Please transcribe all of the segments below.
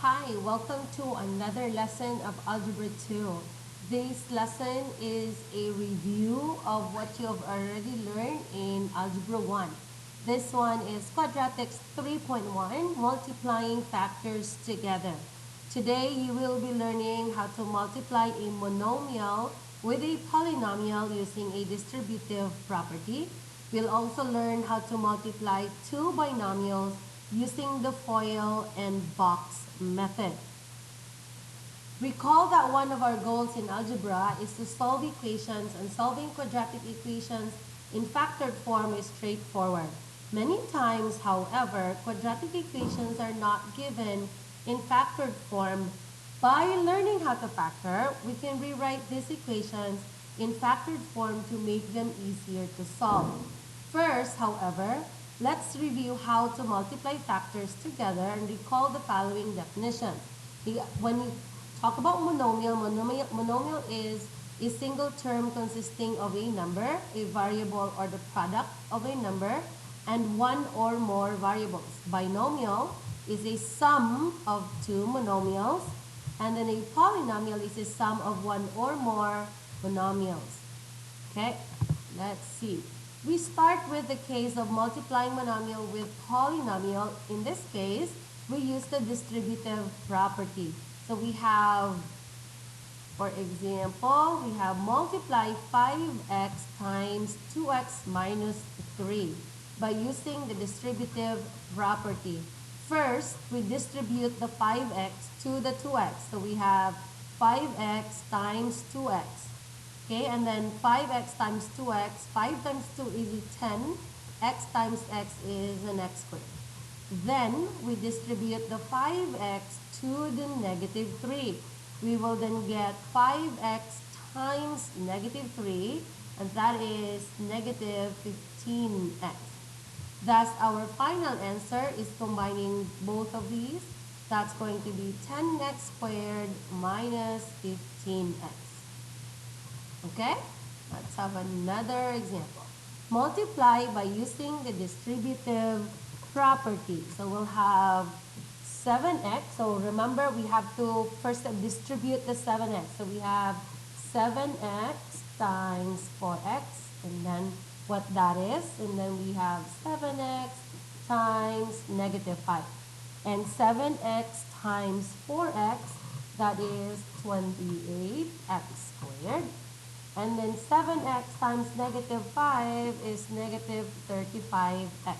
Hi, welcome to another lesson of Algebra 2. This lesson is a review of what you have already learned in Algebra 1. This one is Quadratics 3.1, multiplying factors together. Today you will be learning how to multiply a monomial with a polynomial using a distributive property. We'll also learn how to multiply two binomials using the FOIL and box method. Recall that one of our goals in algebra is to solve equations, and solving quadratic equations in factored form is straightforward. Many times, however, quadratic equations are not given in factored form. By learning how to factor, we can rewrite these equations in factored form to make them easier to solve. First, however, let's review how to multiply factors together and recall the following definition. When you talk about monomial is a single term consisting of a number, a variable, or the product of a number, and one or more variables. Binomial is a sum of two monomials, and then a polynomial is a sum of one or more monomials. Okay, let's see. We start with the case of multiplying monomial with polynomial. In this case, we use the distributive property. So we have, for example, we have multiply 5x times 2x minus 3 by using the distributive property. First, we distribute the 5x to the 2x. So we have 5x times 2x. Okay, and then 5x times 2x, 5 times 2 is 10, x times x is an x squared. Then, we distribute the 5x to the negative 3. We will then get 5x times negative 3, and that is negative 15x. Thus, our final answer is combining both of these. That's going to be 10x squared minus 15x. Okay, let's have another example. Multiply by using the distributive property. So we'll have 7x. So remember, we have to first distribute the 7x. So we have 7x times 4x, and then what that is. And then we have 7x times negative 5. And 7x times 4x, that is 28x squared. And then 7x times negative 5 is negative 35x.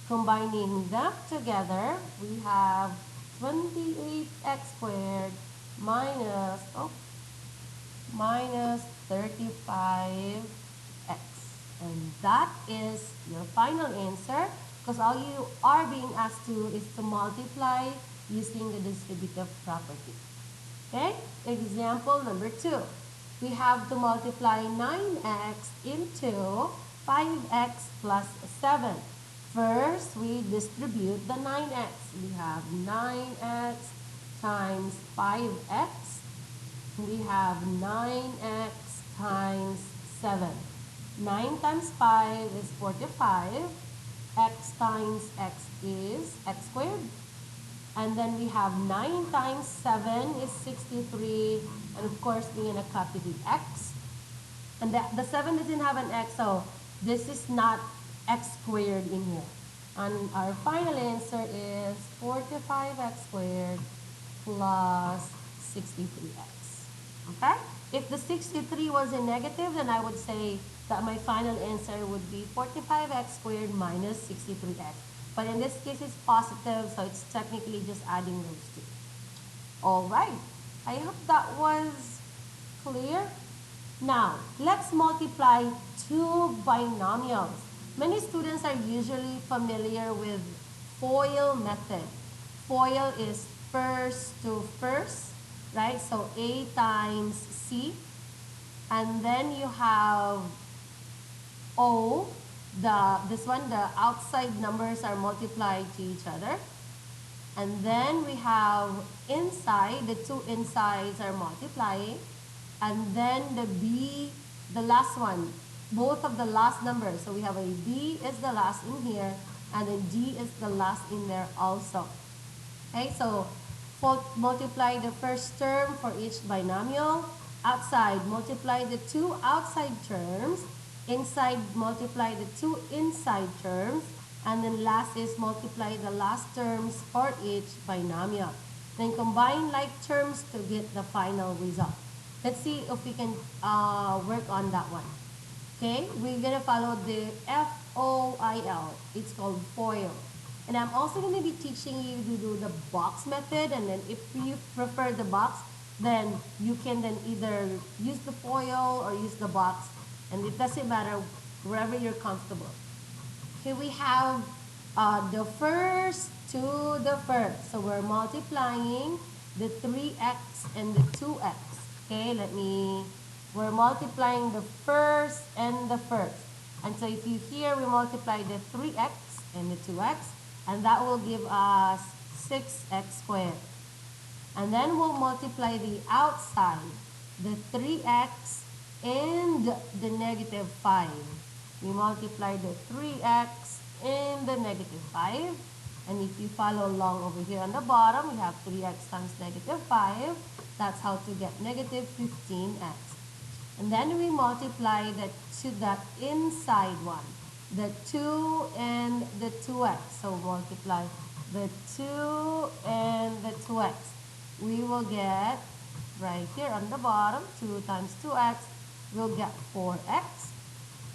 Combining them together, we have 28x squared minus 35x. And that is your final answer, because all you are being asked to is to multiply using the distributive property. Okay, example number 2. We have to multiply 9x into 5x plus 7. First, we distribute the 9x. We have 9x times 5x. We have 9x times 7. 9 times 5 is 45. X times x is x squared. And then we have 9 times 7 is 63. And of course, we're going to copy the x. And the 7 doesn't have an x, so this is not x squared in here. And our final answer is 45x squared plus 63x. Okay? If the 63 was a negative, then I would say that my final answer would be 45x squared minus 63x. But in this case, it's positive, so it's technically just adding those two. All right. I hope that was clear. Now, let's multiply two binomials. Many students are usually familiar with FOIL method. FOIL is first to first, right? So A times C. And then you have O. This one, the outside numbers are multiplied to each other. And then we have inside, the two insides are multiplying. And then the B, the last one, both of the last numbers. So we have a B is the last in here, and then G is the last in there also. Okay, so multiply the first term for each binomial. Outside, multiply the two outside terms. Inside, multiply the two inside terms. And then last is multiply the last terms for each binomial. Then combine like terms to get the final result. Let's see if we can work on that one. Okay, we're gonna follow the FOIL. It's called FOIL. And I'm also gonna be teaching you to do the box method, and then if you prefer the box, then you can then either use the FOIL or use the box, and it doesn't matter wherever you're comfortable. Here we have the first to the first. So we're multiplying the 3x and the 2x. Okay, we're multiplying the first and the first. And so if you here, we multiply the 3x and the 2x, and that will give us 6x squared. And then we'll multiply the outside, the 3x and the negative 5. We multiply the 3x and the negative 5. And if you follow along over here on the bottom, we have 3x times negative 5. That's how to get negative 15x. And then we multiply that inside one, the 2 and the 2x. So multiply the 2 and the 2x. We will get, right here on the bottom, 2 times 2x, we'll get 4x.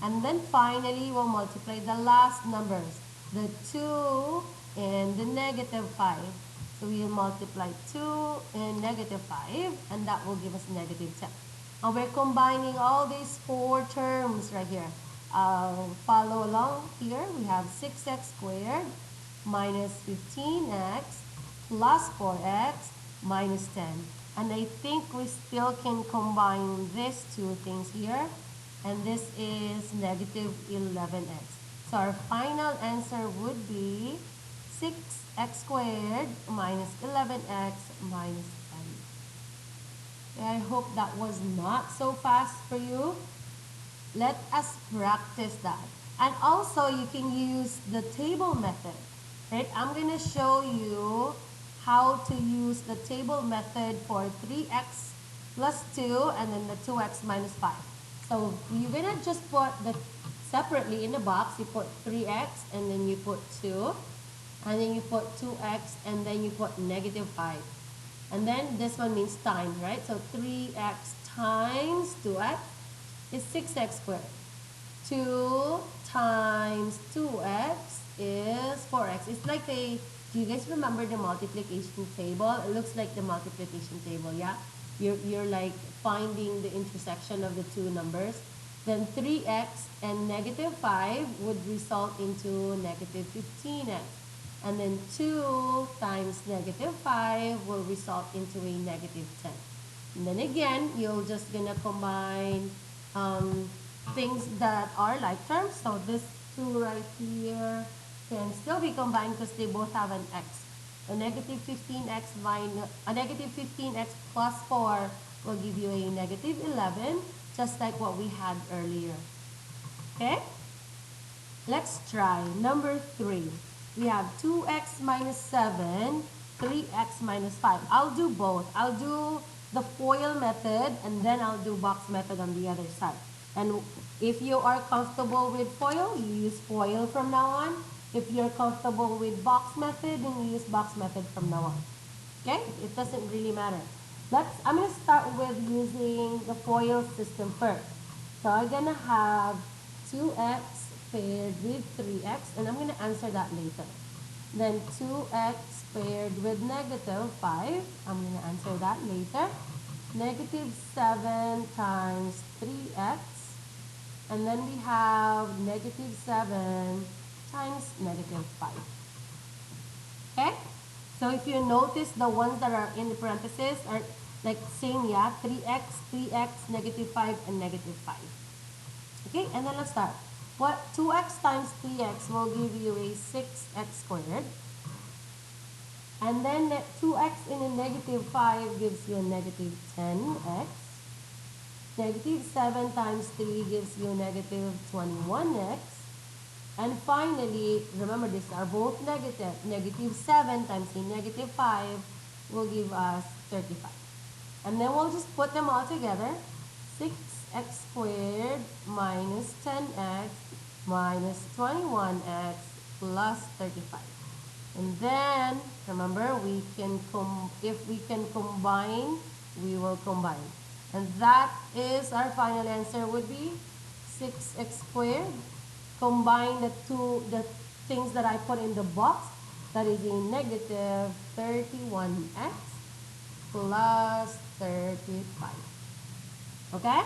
And then finally, we'll multiply the last numbers, the 2 and the negative 5. So we will multiply 2 and negative 5, and that will give us negative 10. And we're combining all these four terms right here. Follow along here. We have 6x squared minus 15x plus 4x minus 10. And I think we still can combine these two things here. And this is negative 11x. So our final answer would be 6x squared minus 11x minus 10. I hope that was not so fast for you. Let us practice that. And also, you can use the table method. Right? I'm going to show you how to use the table method for 3x plus 2 and then the 2x minus 5. So you're going to just put the separately in the box. You put 3x and then you put 2. And then you put 2x and then you put negative 5. And then this one means times, right? So 3x times 2x is 6x squared. 2 times 2x is 4x. It's like do you guys remember the multiplication table? It looks like the multiplication table, yeah? You're like finding the intersection of the two numbers. Then 3x and negative 5 would result into negative 15x. And then 2 times negative 5 will result into a negative 10. And then again, you're just going to combine things that are like terms. So this 2 right here can still be combined because they both have an x. A negative 15x plus 4 will give you a negative 11, just like what we had earlier. Okay? Let's try number 3. We have 2x minus 7, 3x minus 5. I'll do both. I'll do the FOIL method and then I'll do box method on the other side. And if you are comfortable with FOIL, you use FOIL from now on. If you're comfortable with box method, then you use box method from now on. Okay? It doesn't really matter. I'm going to start with using the FOIL system first. So I'm going to have 2x paired with 3x, and I'm going to answer that later. Then 2x paired with negative 5, I'm going to answer that later. Negative 7 times 3x, and then we have negative 7 times negative 5. Okay? So if you notice, the ones that are in the parentheses are like same, yeah? 3x, 3x, negative 5, and negative 5. Okay, and then let's start. 2x times 3x will give you a 6x squared. And then 2x in a negative 5 gives you a negative 10x. Negative 7 times 3 gives you negative 21x. And finally, remember these are both negative. Negative 7 times a negative 5 will give us 35. And then we'll just put them all together. 6x squared minus 10x minus 21x plus 35. And then, remember, if we can combine, we will combine. And that is our final answer would be 6x squared. Combine the things that I put in the box. That is a negative 31x plus 35. Okay?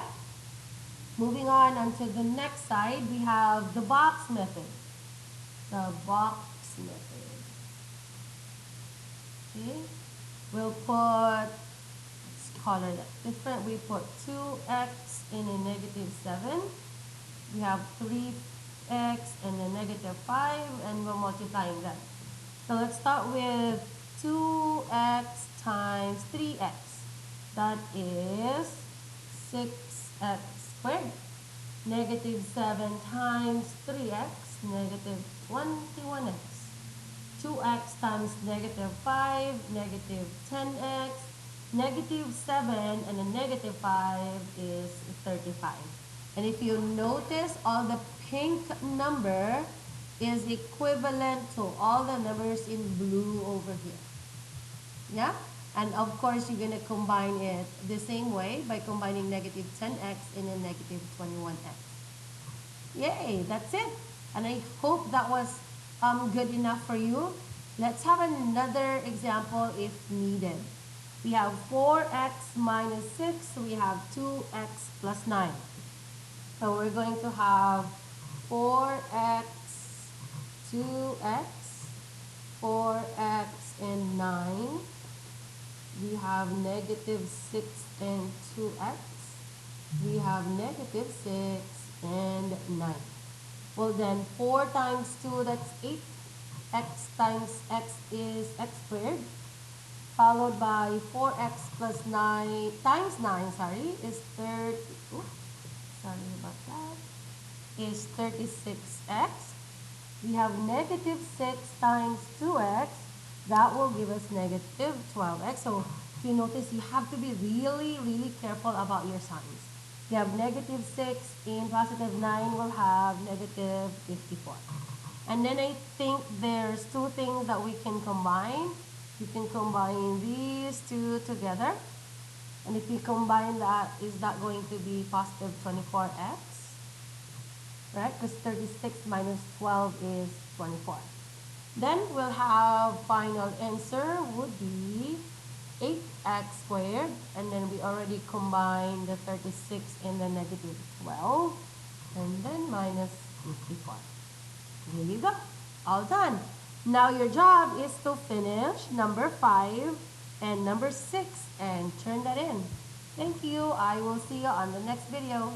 Moving on onto the next side, we have the box method. The box method. Okay? We'll put, let's color that different. We put 2x in a negative 7. We have 3x and a negative 5, and we're multiplying them. So let's start with 2x times 3x. That is 6x squared. Negative 7 times 3x, negative 21x. 2x times negative 5, negative 10x. Negative 7 and a negative 5 is 35. And if you notice, all the pink number is equivalent to all the numbers in blue over here. Yeah? And of course, you're going to combine it the same way by combining negative 10x and a negative 21x. Yay, that's it. And I hope that was good enough for you. Let's have another example if needed. We have 4x minus 6. We have 2x plus 9. So we're going to have 4x, 2x, 4x, and 9. We have negative 6 and 2x. We have negative 6 and 9. Well then, 4 times 2, that's 8. X times x is x squared. Followed by 4x plus 9 times 9, is 30. Oops, sorry about that. Is 36x. We have negative 6 times 2x. That will give us negative 12x. So if you notice, you have to be really, really careful about your signs. You have negative 6 and positive 9 will have negative 54. And then I think there's two things that we can combine. You can combine these two together. And if you combine that, is that going to be positive 24x? Right? Because 36 minus 12 is 24. Then we'll have final answer would be 8x squared. And then we already combined the 36 and the negative 12. And then minus 54. There you go. All done. Now your job is to finish number 5 and number 6 and turn that in. Thank you. I will see you on the next video.